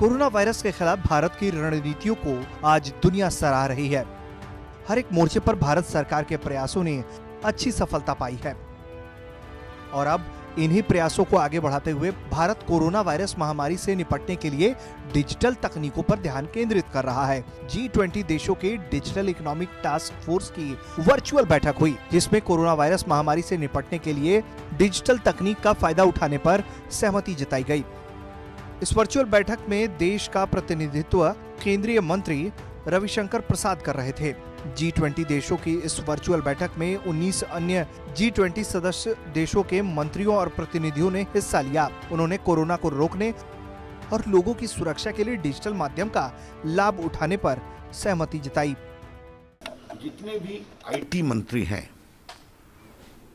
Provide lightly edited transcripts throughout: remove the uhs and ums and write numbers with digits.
Corona virus के खिलाफ भारत की रणनीतियों को आज दुनिया सराह रही है। हर एक मोर्चे पर भारत सरकार के प्रयासों ने अच्छी सफलता पाई है और अब इन्हीं प्रयासों को आगे बढ़ाते हुए भारत कोरोना वायरस महामारी से निपटने के लिए डिजिटल तकनीकों पर ध्यान केंद्रित कर रहा है। G20 देशों के डिजिटल इकोनॉमिक टास्क फोर्स की वर्चुअल बैठक हुई, जिसमें कोरोना वायरस महामारी से निपटने के लिए डिजिटल तकनीक का फायदा उठाने पर सहमति जताई गई। इस वर्चुअल बैठक में देश का प्रतिनिधित्व केंद्रीय मंत्री रविशंकर प्रसाद कर रहे थे। G20 देशों की इस वर्चुअल बैठक में 19 अन्य G20 सदस्य देशों के मंत्रियों और प्रतिनिधियों ने हिस्सा लिया। उन्होंने कोरोना को रोकने और लोगों की सुरक्षा के लिए डिजिटल माध्यम का लाभ उठाने पर सहमति जताई। जितने भी IT मंत्री हैं,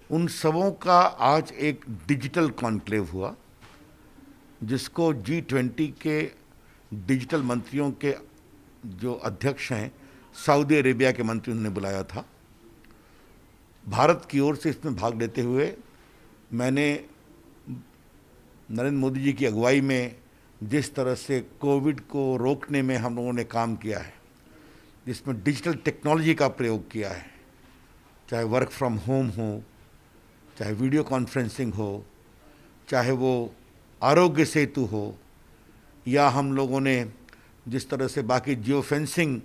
उन सबों का आज एक डिजिटल कॉन्क्लेव हुआ, जिसको G20 के डिजिटल मंत्रियों के जो अध्यक्ष हैं, सऊदी अरेबिया के मंत्री ने बुलाया था। भारत की ओर से इसमें भाग लेते हुए मैंने नरेंद्र मोदी जी की अगुवाई में जिस तरह से कोविड को रोकने में हम लोगों ने काम किया है, जिसमें डिजिटल टेक्नोलॉजी का प्रयोग किया है, चाहे वर्क फ्रॉम होम हो, चाहे वीडियो कॉन्फ्रेंसिंग हो, चाहे वो आरोग्य सेतु हो, या हम लोगों ने जिस तरह से बाकी जियो फेंसिंग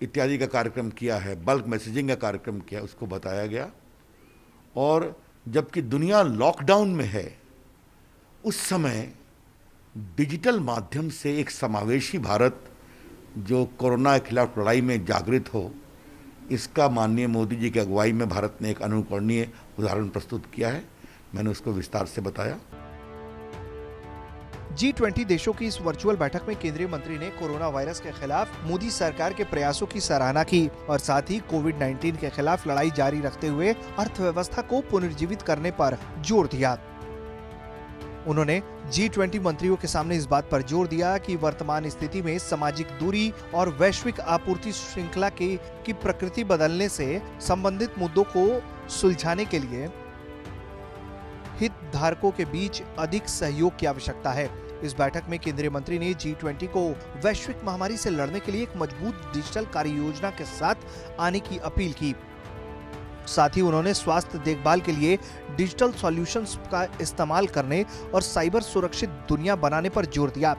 इत्यादि का कार्यक्रम किया है, बल्क मैसेजिंग का कार्यक्रम किया, उसको बताया गया। और जबकि दुनिया लॉकडाउन में है, उस समय डिजिटल माध्यम से एक समावेशी भारत जो कोरोना के खिलाफ लड़ाई में जागृत हो, इसका माननीय मोदी जी की अगुवाई में भारत ने एक अनुकरणीय उदाहरण प्रस्तुत किया है। मैंने उसको विस्तार से बताया। G20 देशों की इस वर्चुअल बैठक में केंद्रीय मंत्री ने कोरोना वायरस के खिलाफ मोदी सरकार के प्रयासों की सराहना की और साथ ही कोविड-19 के खिलाफ लड़ाई जारी रखते हुए अर्थव्यवस्था को पुनर्जीवित करने पर जोर दिया। उन्होंने G20 मंत्रियों के सामने इस बात पर जोर दिया कि वर्तमान स्थिति में सामाजिक दूरी और वैश्विक आपूर्ति श्रृंखला की प्रकृति बदलने से संबंधित मुद्दों को सुलझाने के लिए हितधारकों के बीच अधिक सहयोग की आवश्यकता है। इस बैठक में केंद्रीय मंत्री ने G20 को वैश्विक महामारी से लड़ने के लिए एक मजबूत डिजिटल कार्य योजना के साथ आने की अपील की। साथ ही उन्होंने स्वास्थ्य देखभाल के लिए डिजिटल सॉल्यूशंस का इस्तेमाल करने और साइबर सुरक्षित दुनिया बनाने पर जोर दिया।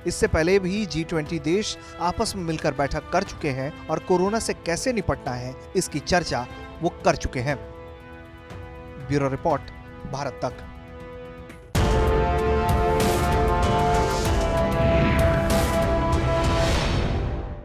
इससे पहले भी G20 देश आपस में मिलकर बैठक कर चुके हैं और कोरोना से कैसे निपटना है, इसकी चर्चा वो कर चुके हैं। ब्यूरो रिपोर्ट, भारत तक।